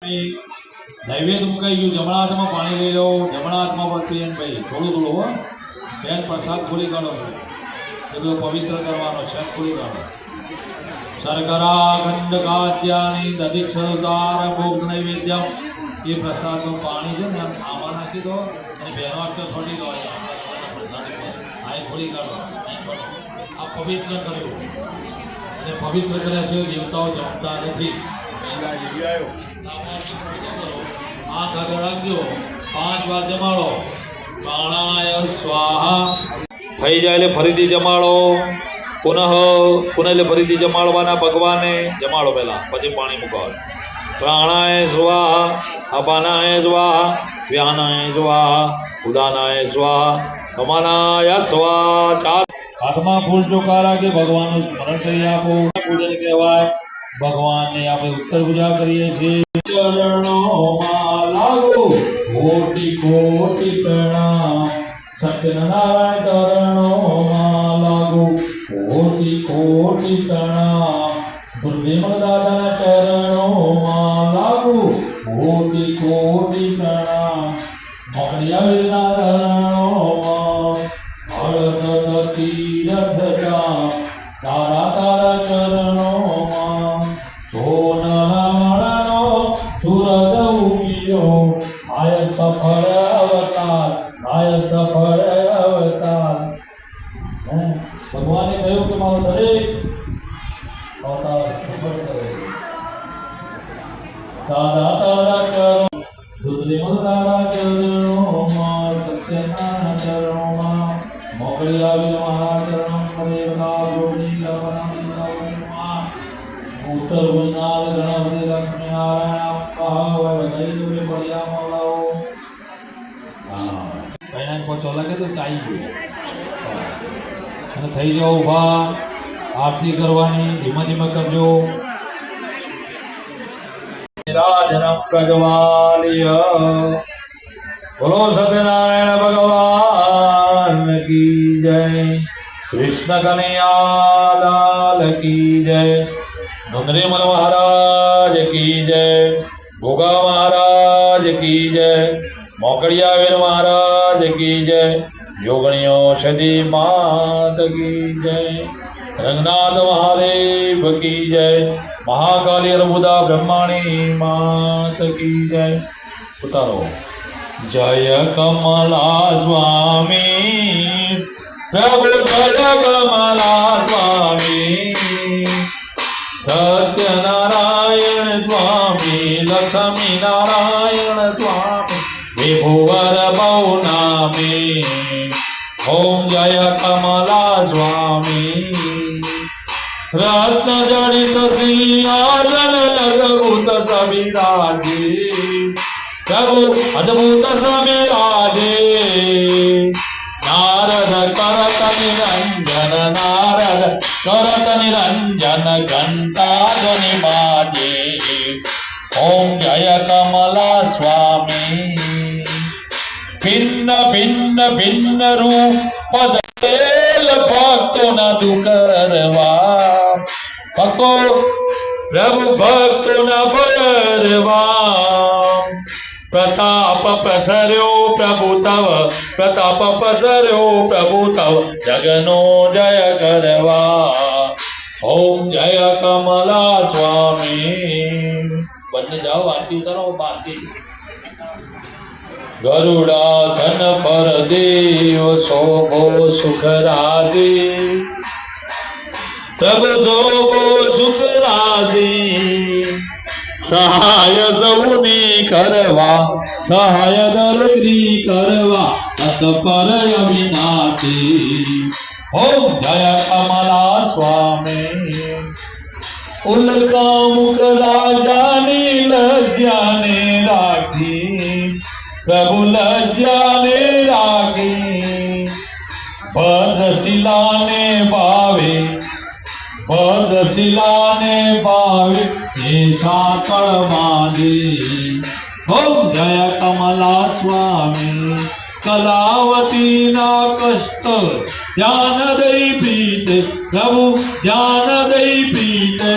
નૈવેદ્ય મુકાઈ ગયું. જમણા હાથમાં પાણી લઈ લો. જમણા હાથમાં પછી એમ ભાઈ થોડું થોડું હો બેન પ્રસાદ ખોલી કાઢો. એ બધું પવિત્ર કરવાનો છે. ખોલી કાઢો. શર્કરા ખંડકાદ્યાની દધિક્ષરતાર ભોગ નૈવેદ્યમ. એ પ્રસાદનું પાણી છે ને આમાં નાખી દો અને બેનો આટલો છોડી દો. પ્રસાદ આ ખોલી કાઢો. અહીં છોડો. આ પવિત્ર કર્યું અને પવિત્ર કર્યા છે. દેવતાઓ જમતા નથી. આંખ આગળ રાખજો. 5 વાર જમાડો. પ્રાણાય સ્વાહા થઈ જાય એટલે ફરીથી જમાડો. પુનઃ એટલે ફરીથી જમાડવાના. ભગવાનને જમાડો પહેલાં, પછી પાણી મૂકવાનું. પ્રાણાય સ્વાહા, અપાનાય સ્વાહા, વ્યાનાય સ્વાહા, ઉદાનાય સ્વાહા, સમાનાય સ્વાહા. 4 હાથમાં ફૂલ ચોખા રાખી ભગવાનનું સ્મરણ કરી આપો. પૂજન કહેવાય. ભગવાનને આપણે ઉત્તર પૂજા કરીએ છીએ. ચરણોમાં લાગો કોટી કોટી પ્રણામ. સત્યનારાયણ ચરણોમાં લાગો કોટી કોટી પ્રણામ. દુર્વિમલ દાદાના ચરણોમાં લાગો કોટી કોટી પ્રણામ. મોકળિયા ચરણોમાં હળસદ તીરથ જામ. તારા તારા ચરણોમાં સોનરમણનો સૂરજ ઉગિયો. આય સફળ અવતાર, આય સફળ અવતાર. ભગવાને કહ્યું કે મારો દરેક અવતાર સફળ કરે. દાદા તારા ચરણ રુદ્રિમલ તારા ચરણોમાં, સત્યનારાયણ ચરણોમાં, મોકળી આવેલ મારા ચરણોમાં ઉત્તર ગુજનાલ ગણપતિ લક્ષ્મી નારાયણ દઈ પડ્યા મોલાઓ. હા કૈનાક પહોંચો લાગે તો ચાઈ ગયું અને થઈ જાઓ ઊભા. આરતી કરવાની ધીમા ધીમા કરજો. રાજનમ પ્રજવાલિય બોલો સત્યનારાયણ ભગવાન કી જય. કૃષ્ણ કનૈયા લાલ કી જય. ધુંધરેમલ મહારાજ કી જય. ગોગા મહારાજ કી જય. મોકળિયાવીર મહારાજ કી જય. યોગણીઓ સદી માત કી જય. રંગનાથ મહાદેવ કી જય. મહાકાલી અર્બુદા બ્રહ્માણી માત કી જય. ઉતારો. જય કમલા સ્વામી પ્રભુ, જય કમલા સ્વામી. સત્યનારાયણ સ્વામી, લક્ષ્મી નારાયણ સ્વામી, વિભુવર બહુ નામી. ઓમ જય કમલા સ્વામી. રત્ન જડિત સિંહાસન અદભુત સવિરાજે. પ્રભુ અદભુત સવિરાજે. નારદ કરત નિરંજન, નારદ કરત નિરંજન, ઘંટા ધ્વનિ બાજે. ઓમ જય કમલા સ્વામી. ભિન્ન ભિન્ન ભિન્ન રૂપ ધરેલ ભક્તોના દુઃખરવા. ભક્તો પ્રભુ ભક્તોના ભરવા. પ્રતાપ પસર્યો પ્રભુ તવ, પ્રતાપ પસર્યો પ્રભુ તવ, જગનો જય કરવા. ઓમ જય કમલા સ્વામી. બંને જાઓ આરતી ઉતારો. બારતી ગરુડાસન પર દેવ શોભો સુખરાજે. પ્રભુ શોભો સુખરાજે. સહાય સૌની કરવા, સહાય દરેકની કરવા, તત્પર અવિનાશી. ઓમ જય કમલા સ્વામી. ઉલ્કા મુખ રાજાની લજ્જાને રાખી. પ્રભુ લજ્જાને રાખી. ભદ્રશિલાને ભાવે, ભદ્રશિલાને ભાવે, એ સાકળ માંદે. ઓમ જય કમલા સ્વામી. કલાવતીના કષ્ટ ધ્યાન દઈ પીતે, પ્રભુ ધ્યાન દઈ પીતે.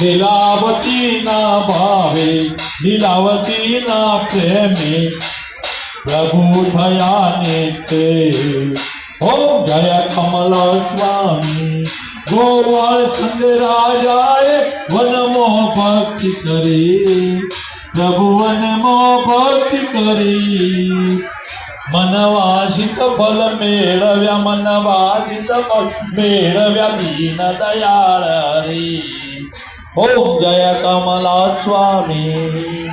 લીલાવતીના ભાવે લીલાવતીના પ્રેમે પ્રભુ થયા નિત્ય. ઓમ જય કમલ સ્વામી. ગોવાળ સંગ રાજાએ વનમાં ભક્તિ કરી, પ્રભુ વનમાં ભક્તિ કરી. મનવાસિત ફલ મેળવ્યા, મનવાસિત ફલ મેળવ્યા દીન દયાળ હરી. ઓમ જય કમલા સ્વામી.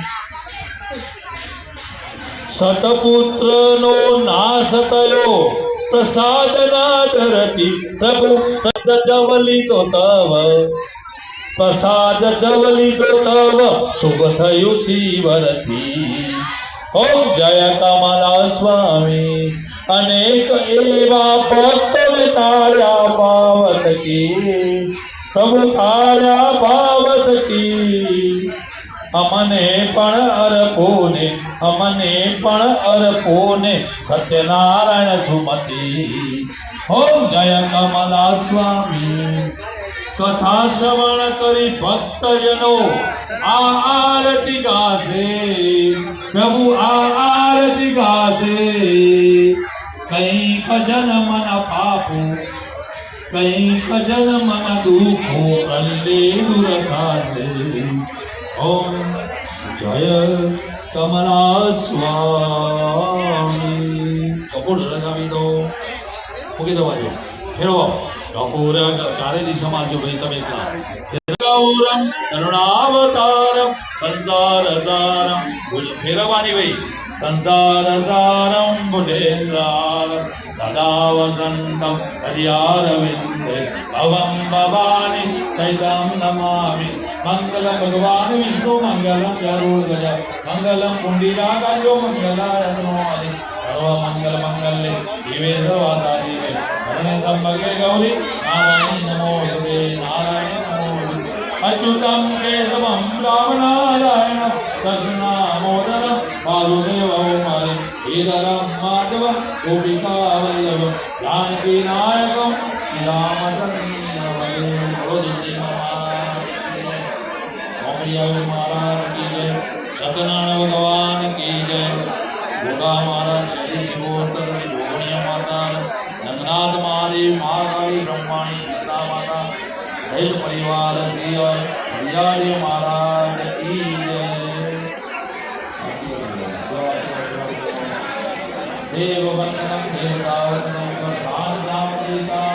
સતપુત્રનો નાશ થયો પ્રસાદના દરથી, પ્રભુ જવલી તો તવ પ્રસાદ જવલી તો તવ શુભ થયું શિવરથી. ઓમ જય કમલા સ્વામી. અનેક એવા ભક્તોને તાર્યા પાવત કી, પ્રભુ તાર્યા પાવત કી. અમને પણ અર્પોને, અમને પણ અર્પોને સત્યનારાયણ સુમતી. ઓમ જય કમલા સ્વામી. કથા શ્રવણ કરી ભક્તજનો આ આરતી ગાશે, પ્રભુ આ આરતી ગાશે. કંઈક જન્મના પાપો, કંઈક જન્મના દુઃખો અલ્લે દૂર થાશે. ઓમ જય કમલા સ્વામી. કપૂર લગાવી દો, મૂકી દો બાજુ, ફેરવો કપૂર ચારે દિશામાં જો ભાઈ તમે એકલા. ગૌરમ કરુણાવતારમ સંસાર સારમ, ફેરવવાની ભાઈ. સંસાર સારમ ભુજેન્દ્રારમ સદા વસંતમ હરિયારવિંદે ભવમ ભવાની તૈતમ નમામિ. મંગલ ભગવાન વિષ્ણુ મંગલમ ગરુડધજ મંગલમ પુંડિરાકાજો મંગલાય નમોનિ. સર્વ મંગલ મંગલ્ય દિવે સર્વાસાદિવે શરણે ત્રંબકે ગૌરી નારાયણી નમોસ્તુતે નારાયણી નમોસ્તુતે. અચ્યુતમ કેશવમ રામનારાયણ કૃષ્ણામોદન વાસુદેવ હરે. શ્રીધરમ માધવ ગોપિકા વલ્લભ જાનકી નાયકમ મહારાજ કી જય. સત્યનારાયણ ભગવાન કી જય. ગોગા મહારાજ શ્રી શિવોત્તર જોગણીયા માતા જગન્નાથ મહાદેવ મહાકાળી બ્રહ્માણી ગીતા માતા જૈન પરિવાર પ્રિય વિજાર્ય મહારાજ કી જય. દેવ વંદનમ દેવતાવતનમ પ્રધાન નામ દેવતા.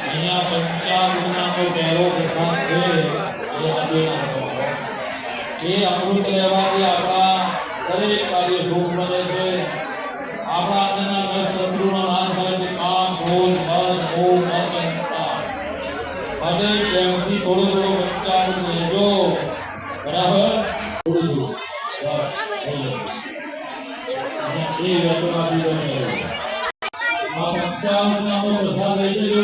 અહીંયા પંચામૃતનો પહેલો પ્રસાદ છે એ અમૃત લેવાથી આપણા દરેક કાર્ય શુભ બને છે. આપણા અંદરના 10 શત્રુનો નાશ થાય છે. કામ, ક્રોધ, મદ, મોહ, મત્સરતા. અને પ્રેમથી થોડું થોડું પંચામૃત લેજો. બરાબર? થોડું થોડું બસ થઈ જાય. એ વેતોમાંથી તમે આ પંચામૃતનો પ્રસાદ લઈ જજો.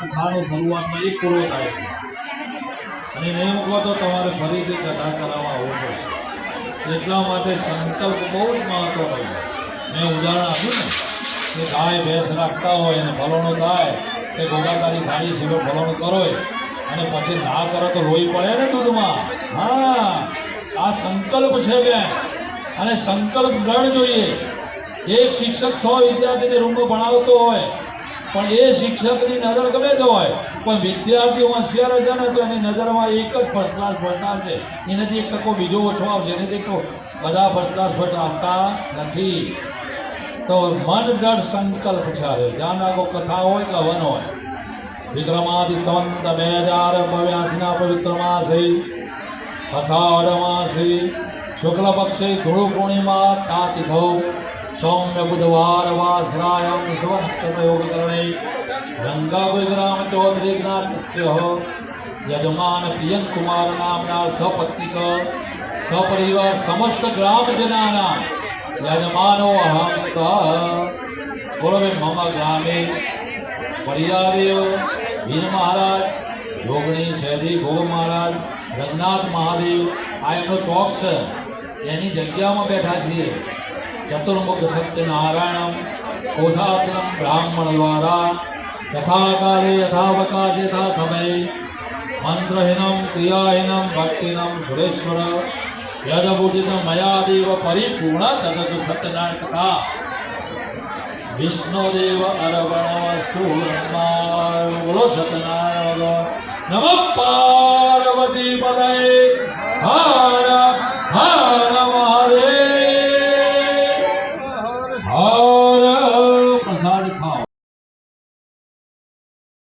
કથાનો શરૂઆતમાં એક પૂરો થાય છે અને નહીં મૂકો તો તમારે ફરીથી કથા કરાવવા હોવું પડશે. એટલા માટે સંકલ્પ બહુ જ મહત્વનો છે. મેં ઉદાહરણ આપ્યું ને કે ગાય ભેંસ રાખતા હોય અને ફલોણું થાય કે ગોગાકારી ખાડી સીધો ફલોણું કરો અને પછી ના કરો તો લોહી પડે ને દૂધમાં. હા, આ સંકલ્પ છે બેન, અને સંકલ્પ દ્રઢ જોઈએ. એક શિક્ષક 100 વિદ્યાર્થીને રૂમમાં ભણાવતો હોય પણ એ શિક્ષકની નજર ગમે તે હોય પણ વિદ્યાર્થી હોશિયાર છે ને તો એની નજરમાં એક જ ફર્સ્ટ ક્લાસ ફર્સ્ટ આવશે, એનાથી એક ટકો બીજો ઓછો આવશે, એનાથી તો બધા ફર્સ્ટ ક્લાસ ફર્સ્ટ આવતા નથી. તો મન દ્રઢ સંકલ્પ છે. ધ્યાન રાખો, કથા હોય કે હવન હોય. વિક્રમાદિ સંવત 2082 પવિત્ર માસે અષાઢ માસે શુક્લ પક્ષે ગુરુ પૂર્ણિમા તાતિથો સૌમ્ય બુધવાર વાસરાયમ સુવંત યોગ કરણે રંગાપુર ગ્રામ ચૌધરી જ્ઞાતિસ્ય યજમાન પિયન કુમાર નામના સપત્નિક સપરિવાર સમસ્ત ગ્રામજનાના યજમાનો અહમ બોલો ભાઈ. મમ ગ્રામે પરિયાદેવ ભીન મહારાજ, જોગણી શહેરી ગોગ મહારાજ, રંગનાથ મહાદેવ, આ એમનો ચોક છે, એની જગ્યામાં બેઠા છીએ. ચતુર્મુખ સત્યનારાયણમ કોશાત્રમ બ્રાહ્મણ દ્વારા યથાકાલે યથાવકાશ યથા સમયે મંત્રહીનમ ક્રિયાહીનમ ભક્તિનમ સુરેશ્વર યદબુજિત મયાદેવ પરિપૂર્ણ તદતુ સત્યનારાયણ કથા વિષ્ણુદેવ અરવણવસ્તુ બોલો સત્યનારાયણ. નમઃ પાર્વતી પદય હર